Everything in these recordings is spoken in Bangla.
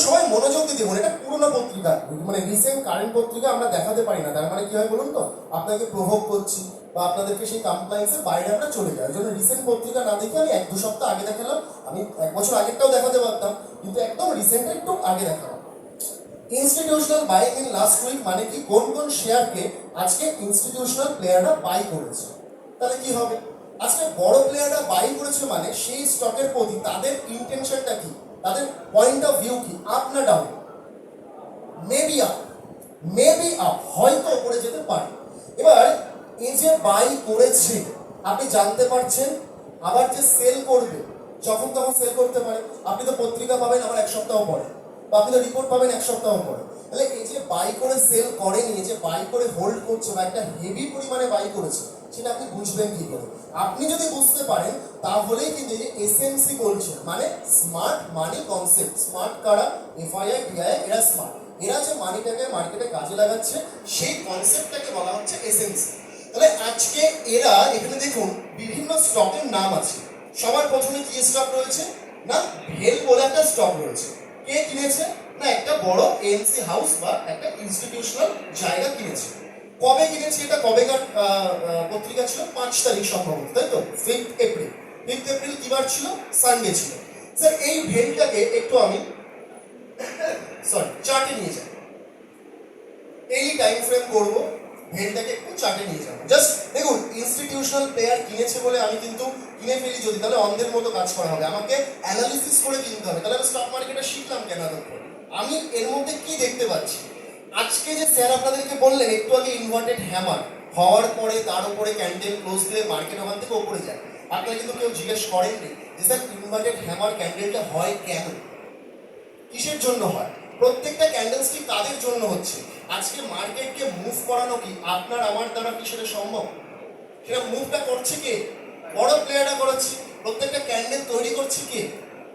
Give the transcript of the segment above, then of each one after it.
সবাই মনোযোগ দিয়ে দেখুন, এটা পুরোনো পত্রিকা, মানে রিসেন্ট কারেন্ট পত্রিকা আমরা দেখাতে পারি না। তার মানে কি হয় বলুন তো, আপনাকে প্রভোগ করছি বা আপনাদেরকে সেই কমপ্লায়েন্সের বাইরে আমরা চলে যাই। ওই জন্য রিসেন্ট পত্রিকা না দেখে আমি 1-2 সপ্তাহ আগে দেখালাম। আমি 1 বছর আগেরটাও দেখাতে পারতাম, কিন্তু একদম রিসেন্ট একটু আগে দেখালাম। Institutional buying in last week মানে কি, কোন কোন শেয়ারকে আজকে ইনস্টিটিউশনাল প্লেয়াররা বাই করেছে। তাহলে কি হবে, আজকে বড় প্লেয়াররা বাই করেছে মানে সেই স্টকের প্রতি তাদের ইন্টেনশনটা কি, তাদের পয়েন্ট অফ ভিউ কি, আপ না ডাউন। মেবি আপ, হয়তো উপরে যেতে পারে। এবার এই যে বাই করেছে আপনি জানতে পারছেন, আবার যে সেল করবে যখন তখন সেল করতে পারে। আপনি তো পত্রিকা পাবেন আবার 1 সপ্তাহ পরে, বা আপনি তো রিপোর্ট পাবেন 1 সপ্তাহ পরে। তাহলে এই যে বাই করে সেল করেনি, এই যে বাই করে হোল্ড করছে বা একটা হেভি পরিমাণে বাই করেছে, সেটা আপনি বুঝবেন কি করে? আপনি যদি বুঝতে পারেন তাহলেই কিন্তু এই যে এসএমসি বলছে, মানে স্মার্ট মানি কনসেপ্ট। স্মার্ট কারা? এফআইআই ডিআই, এরা স্মার্ট। এরা যে মানিটাকে মার্কেটে কাজে লাগাচ্ছে সেই কনসেপ্টটাকে বলা হচ্ছে এসএমসি। তাহলে আজকে এরা এখানে দেখুন বিভিন্ন স্টকের নাম আছে। সবার প্রথমে কি স্টক রয়েছে না, ভেল বলে একটা স্টক রয়েছে। কে কিনেছে না, একটা বড় এএমসি হাউস বা একটা ইনস্টিটিউশনাল জায়গা কিনেছে। কবে কিনেছে, এটা কবেকার পত্রিকা ছিল? 5 তারিখ সম্ভবত, তাই তো? 5 এপ্রিল। 5 এপ্রিল কি বার ছিল? সানডে ছিল। স্যার এই ভেলটাকে একটু আমি চার্টে নিয়ে যাই, এই টাইম ফ্রেম করব, ভেলটাকে একটু চার্টে নিয়ে যাবো। জাস্ট দেখুন, ইনস্টিটিউশনাল প্লেয়ার কিনেছে বলে আমি কিন্তু কিনে ফেলি যদি, তাহলে অন্ধের মতো কাজ করা হবে। আমাকে অ্যানালিসিস করে কিনতে হবে। তাহলে আমি স্টক মার্কেটে শিখলাম কেন? আমি এর মধ্যে কি দেখতে পাচ্ছি? আজকে যে স্যার আপনাদেরকে বললেন একটু আগে, ইনভার্টেড হ্যামার হওয়ার পরে তার উপরে ক্যান্ডেল ক্লোজ দিলে মার্কেট ওখান থেকে উপরে যায়। আপনারা কিন্তু কেউ জিজ্ঞেস করেননি যে স্যার ইনভার্টেড হ্যামার ক্যান্ডেলটা হয় কেন, কিসের জন্য হয়? প্রত্যেকটা ক্যান্ডেলস্টিক কাদের জন্য হচ্ছে? আজকে মার্কেটকে মুভ করানো কি আপনার আমার দ্বারা কি সেটা সম্ভব? সেটা মুভটা করছে কে? বড় প্লেয়াররা করাচ্ছে। প্রত্যেকটা ক্যান্ডেল তৈরি করছে কে?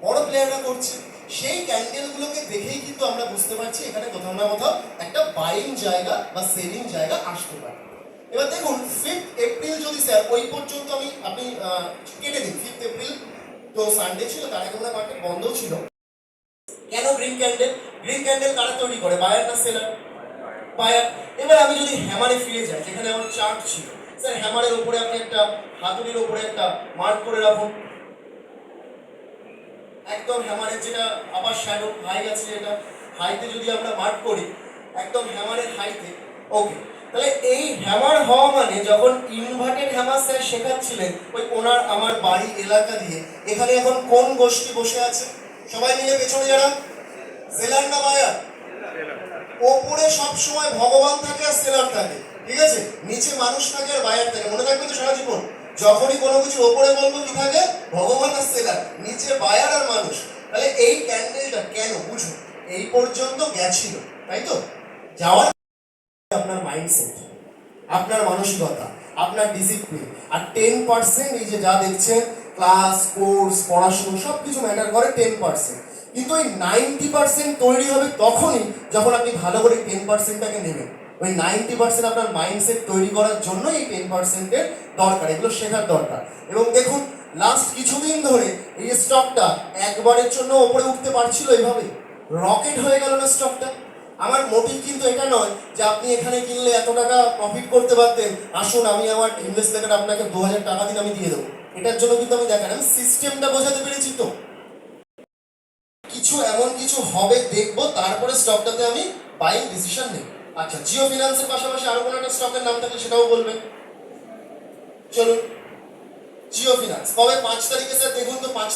বড় প্লেয়াররা করছে। সেই ক্যান্ডেলগুলোকে দেখেই কিন্তু আমরা বুঝতে পারছি এখানে কোথাও না কোথাও একটা বাইং জায়গা বা সেলিং জায়গা আসতে পারে। এবার দেখুন 5 এপ্রিল যদি স্যার ওই পর্যন্ত আপনি কেটে দিন। 5 এপ্রিল তো সানডে ছিল, তার আগে মনে মার্কেট বন্ধও ছিল। কেন গ্রিন ক্যান্ডেল? গ্রিন ক্যান্ডেল কারা তৈরি করে, বায়ার না সেলার? বায়ার। এবার আমি যদি হ্যামারে ফিরে যাই, যেখানে আমার চার্ট ছিল, স্যার হ্যামারের উপরে আপনি একটা হাতুড়ির উপরে একটা মার্ক করে রাখুন, একদম হ্যামারের যেটা আবার শ্যাডো হাই আছে, যেটা হাইতে যদি আমরা মার্ক করি, একদম হ্যামারের হাইতে, ওকে। তাহলে এই হ্যামার হওয়া মানে, যখন ইনভার্টেড হ্যামার স্যার শেখাচ্ছিলেন ওই ওনার আমার বাড়ি এলাকা দিয়ে, এখানে এখন কোন গোষ্ঠী বসে আছে? সবাই মিলে পেছনে যারা, সেলার না বায়ার? ওপরে সবসময় ভগবান থাকে আর সেলার থাকে, ঠিক আছে? নিচে মানুষ থাকে আর বায়ার থাকে। মনে থাকবে তো সারা জীবন, যখনই কোনো কিছু ওপরে বলবো কি থাকে? ভগবান আর সেলার, নিচে বায়ার আর মানুষ। তাহলে এই ক্যান্ডেলটা কেন বুঝুন এই পর্যন্ত গেছিল, তাই তো? যাওয়ার আপনার মাইন্ডসেট, আপনার মানসিকতা, আপনার ডিসিপ্লিন, আর 10% এই যে যা দেখছেন ক্লাস, কোর্স, পড়াশোনা সবকিছু ম্যাটার করে 10%। কিন্তু ওই 90% তৈরি হবে তখনই যখন আপনি ভালো করে 10%টাকে নেবেন। ওই 90% আপনার মাইন্ডসেট তৈরি করার জন্য এই 10%-এর দরকার, এগুলো শেখার দরকার। এবং দেখুন লাস্ট কিছুদিন ধরে এই স্টকটা একবারের জন্য ওপরে উঠতে পারছিল, এইভাবে রকেট হয়ে গেল না স্টকটা। আমার মোটিভ কিন্তু এটা নয় যে আপনি এখানে কিনলে এত টাকা প্রফিট করতে পারতেন, আসুন আমি আমার ইনভেস্টমেন্ট আপনাকে 2000 টাকা দিন আমি দিয়ে দেবো, এটার জন্য কিন্তু আমি দেখান। আমি সিস্টেমটা বোঝাতে পেরেছি তো? কিছু এমন কিছু হবে দেখবো, তারপরে স্টকটাতে আমি বাইং ডিসিশন নেব। আচ্ছা, জিও ফিনান্সের পাশাপাশি আরো কোনো একটা স্টকের নাম থাকলে সেটাও বলবেন। চলুন, জিও ফিনান্স কবে? 5 তারিখে স্যার দেখুন তো, 5